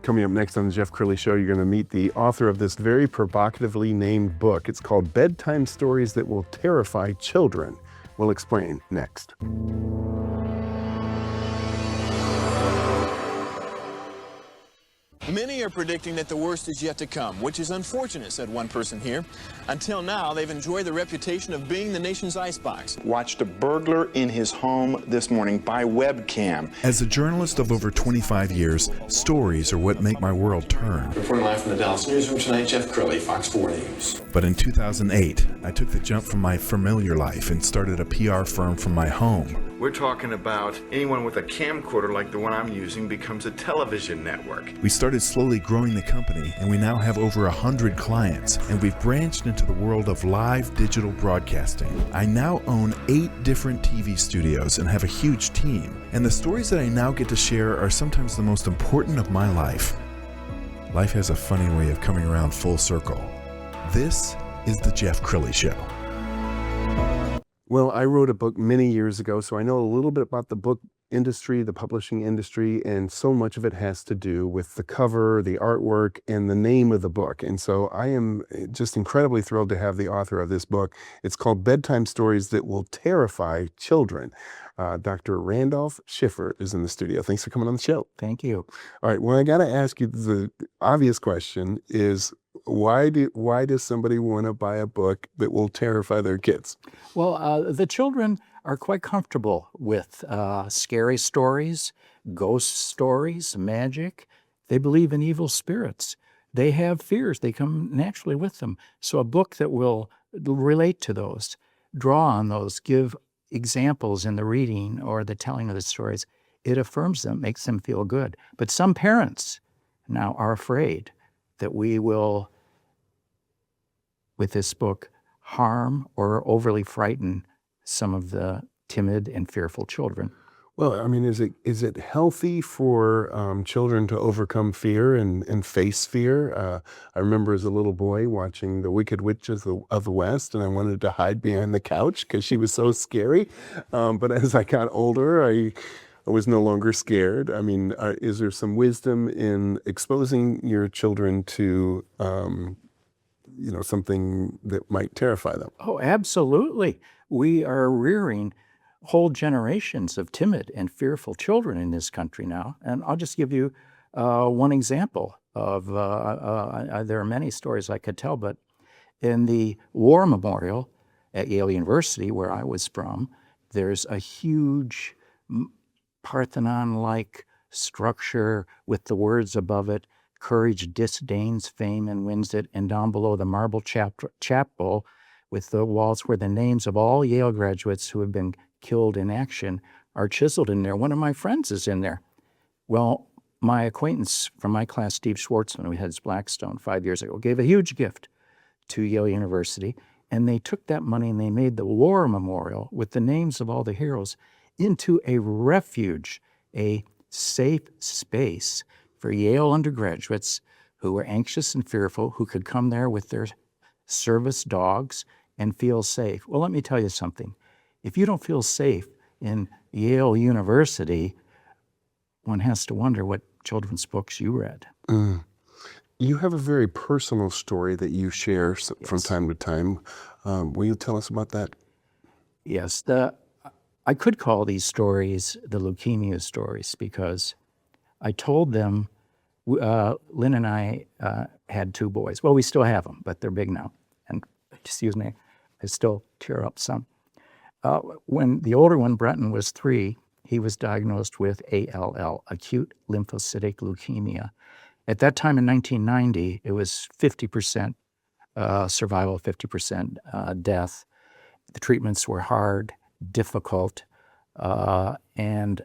Coming up next on the Jeff Crilley Show, you're going to meet the author of this very provocatively named book. It's called Bedtime Stories That Will Terrify Children. We'll explain next. Many are predicting that the worst is yet to come, which is unfortunate, said one person here. Until now, they've enjoyed the reputation of being the nation's icebox. Watched a burglar in his home this morning by webcam. As a journalist of over 25 years, stories are what make my world turn. Reporting live from the Dallas newsroom tonight, Jeff Crilley, Fox 4 News. But in 2008, I took the jump from my familiar life and started a PR firm from my home. We're talking about anyone with a camcorder like the one I'm using becomes a television network. We started slowly growing the company, and we now have over 100 clients, and we've branched into the world of live digital broadcasting. I now own 8 different TV studios and have a huge team, and the stories that I now get to share are sometimes the most important of my life. Life has a funny way of coming around full circle. This is the Jeff Crilley Show. Well, I wrote a book many years ago, so I know a little bit about the book industry, the publishing industry, and so much of it has to do with the cover, the artwork, and the name of the book. And so I am just incredibly thrilled to have the author of this book. It's called Bedtime Stories That Will Terrify Children. Dr. Randolph Schiffer is in the studio. Thanks for coming on the show. Thank you. All right, well, I got to ask you, the obvious question is, why does somebody want to buy a book that will terrify their kids? Well, the children are quite comfortable with scary stories, ghost stories, magic. They believe in evil spirits. They have fears. They come naturally with them. So a book that will relate to those, draw on those, give examples in the reading or the telling of the stories, it affirms them, makes them feel good. But some parents now are afraid that we will, with this book, harm or overly frighten some of the timid and fearful children. Well, I mean, is it healthy for children to overcome fear and face fear? I remember as a little boy watching The Wicked Witch of the West, and I wanted to hide behind the couch because she was so scary. But as I got older, I was no longer scared. I mean, is there some wisdom in exposing your children to, something that might terrify them? Oh, absolutely. We are rearing whole generations of timid and fearful children in this country now. And I'll just give you one example of, there are many stories I could tell, but in the War Memorial at Yale University, where I was from, there's a huge Parthenon-like structure with the words above it, "Courage disdains fame and wins it," and down below the marble chapel with the walls where the names of all Yale graduates who have been killed in action are chiseled in there. One of my friends is in there. Well, my acquaintance from my class, Steve Schwartzman, who heads Blackstone 5 years ago, gave a huge gift to Yale University, and they took that money and they made the War Memorial with the names of all the heroes into a refuge, a safe space for Yale undergraduates who were anxious and fearful, who could come there with their service dogs and feel safe. Well, let me tell you something. If you don't feel safe in Yale University, one has to wonder what children's books you read. You have a very personal story that you share from time to time. Will you tell us about that? Yes. I could call these stories the leukemia stories because I told them, Lynn and I had 2 boys. Well, we still have them, but they're big now. And excuse me, I still tear up some. When the older one, Brenton, was 3, he was diagnosed with ALL, acute lymphocytic leukemia. At that time in 1990, it was 50% survival, 50% death. The treatments were hard, difficult, and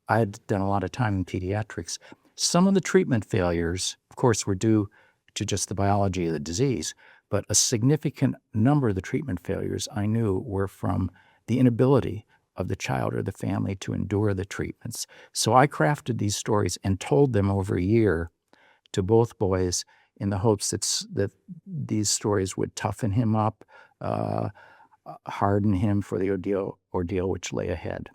I had done a lot of time in pediatrics. Some of the treatment failures, of course, were due to just the biology of the disease, but a significant number of the treatment failures I knew were from the inability of the child or the family to endure the treatments. So I crafted these stories and told them over a year to both boys in the hopes that these stories would toughen him up, harden him for the ordeal which lay ahead.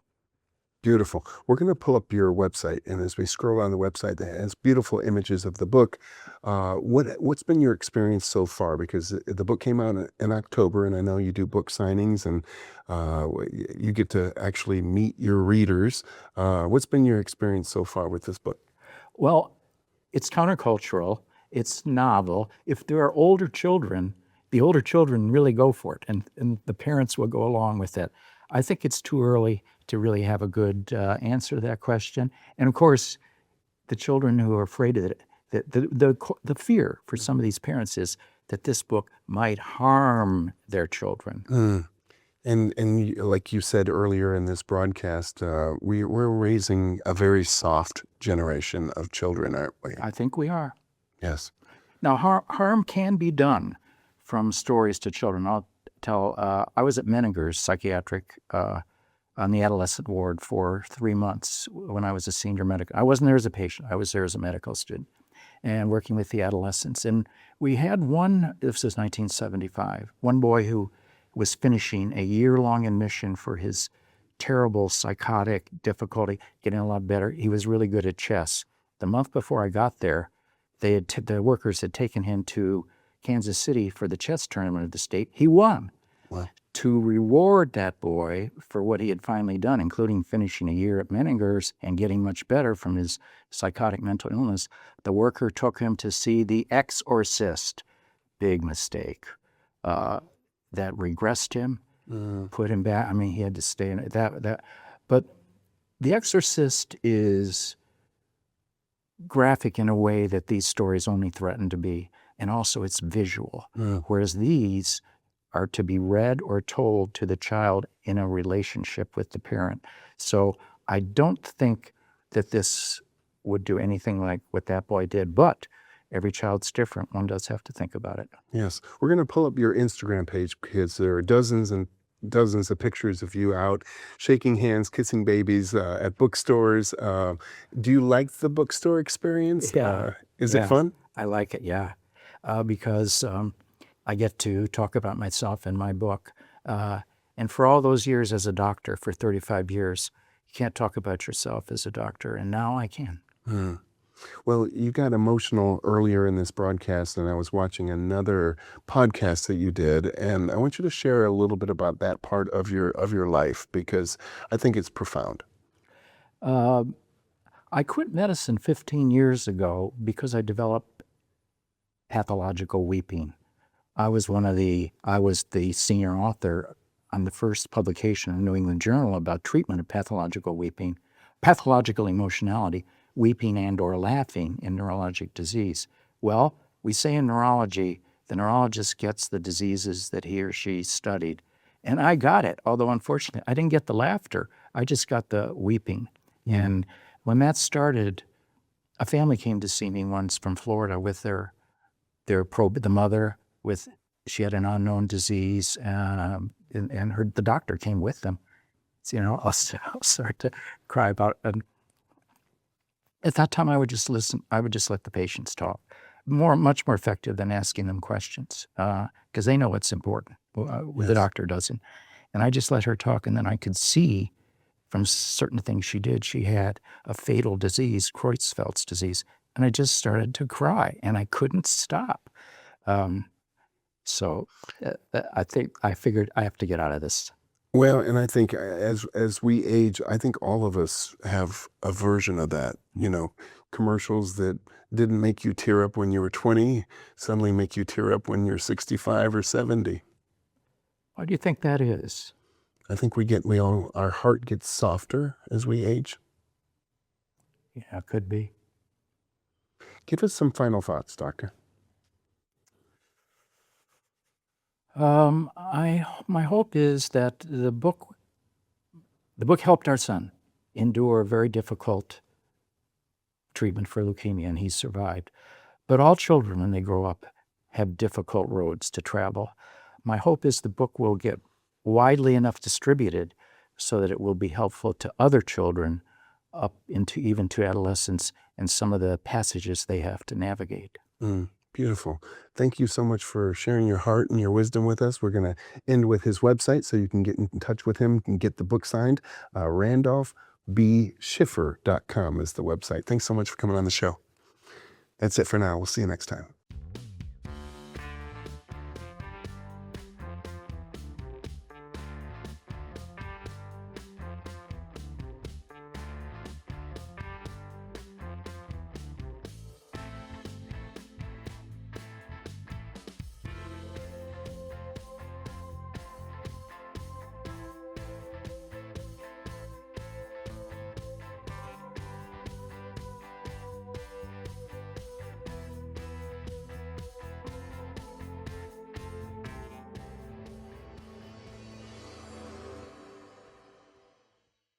Beautiful. We're going to pull up your website, and as we scroll on the website, that has beautiful images of the book. What's been your experience so far? Because the book came out in October, and I know you do book signings, and you get to actually meet your readers. What's been your experience so far with this book? Well, it's countercultural, it's novel. If there are older children, the older children really go for it, and the parents will go along with it. I think it's too early to really have a good answer to that question. And of course, the children who are afraid of it, the fear for some of these parents is that this book might harm their children. And like you said earlier in this broadcast, we're raising a very soft generation of children, aren't we? I think we are. Yes. Now, harm can be done from stories to children. I'll tell, I was at Menninger's psychiatric on the adolescent ward for 3 months when I was a senior medical. I wasn't there as a patient. I was there as a medical student and working with the adolescents. And we had this was 1975, one boy who was finishing a year-long admission for his terrible psychotic difficulty, getting a lot better. He was really good at chess. The month before I got there, the workers had taken him to Kansas City for the chess tournament of the state. He won. Wow. To reward that boy for what he had finally done, including finishing a year at Menninger's and getting much better from his psychotic mental illness, the worker took him to see The Exorcist. Big mistake. That regressed him, put him back. I mean, he had to stay in it. But The Exorcist is graphic in a way that these stories only threaten to be, and also it's visual, whereas these are to be read or told to the child in a relationship with the parent. So I don't think that this would do anything like what that boy did, but every child's different. One does have to think about it. Yes. We're going to pull up your Instagram page because there are dozens and dozens of pictures of you out shaking hands, kissing babies at bookstores. Do you like the bookstore experience? Yeah. Is it fun? I like it, yeah, because I get to talk about myself in my book. And for all those years as a doctor, for 35 years, you can't talk about yourself as a doctor, and now I can. Well, you got emotional earlier in this broadcast, and I was watching another podcast that you did, and I want you to share a little bit about that part of your life because I think it's profound. I quit medicine 15 years ago because I developed pathological weeping. I was the senior author on the first publication in the New England Journal about treatment of pathological weeping, pathological emotionality, weeping and or laughing in neurologic disease. Well, we say in neurology, the neurologist gets the diseases that he or she studied. And I got it, although unfortunately, I didn't get the laughter. I just got the weeping. And when that started, a family came to see me once from Florida with the mother she had an unknown disease, and the doctor came with them. So, I'll start to cry about it. And at that time, I would just listen. I would just let the patients talk. Much more effective than asking them questions, because they know what's important. The doctor doesn't. And I just let her talk, and then I could see from certain things she did, she had a fatal disease, Creutzfeldt's disease, and I just started to cry, and I couldn't stop. So I figured I have to get out of this. Well, and I think as we age, I think all of us have a version of that. Commercials that didn't make you tear up when you were 20 suddenly make you tear up when you're 65 or 70. Why do you think that is? I think our heart gets softer as we age. Yeah, could be. Give us some final thoughts, Doctor. My hope is that the book helped our son endure a very difficult treatment for leukemia, and he survived. But all children, when they grow up, have difficult roads to travel. My hope is the book will get widely enough distributed so that it will be helpful to other children up even to adolescence and some of the passages they have to navigate. Beautiful. Thank you so much for sharing your heart and your wisdom with us. We're going to end with his website so you can get in touch with him and get the book signed, Randolph randolphbschiffer.com is the website. Thanks so much for coming on the show. That's it for now. We'll see you next time.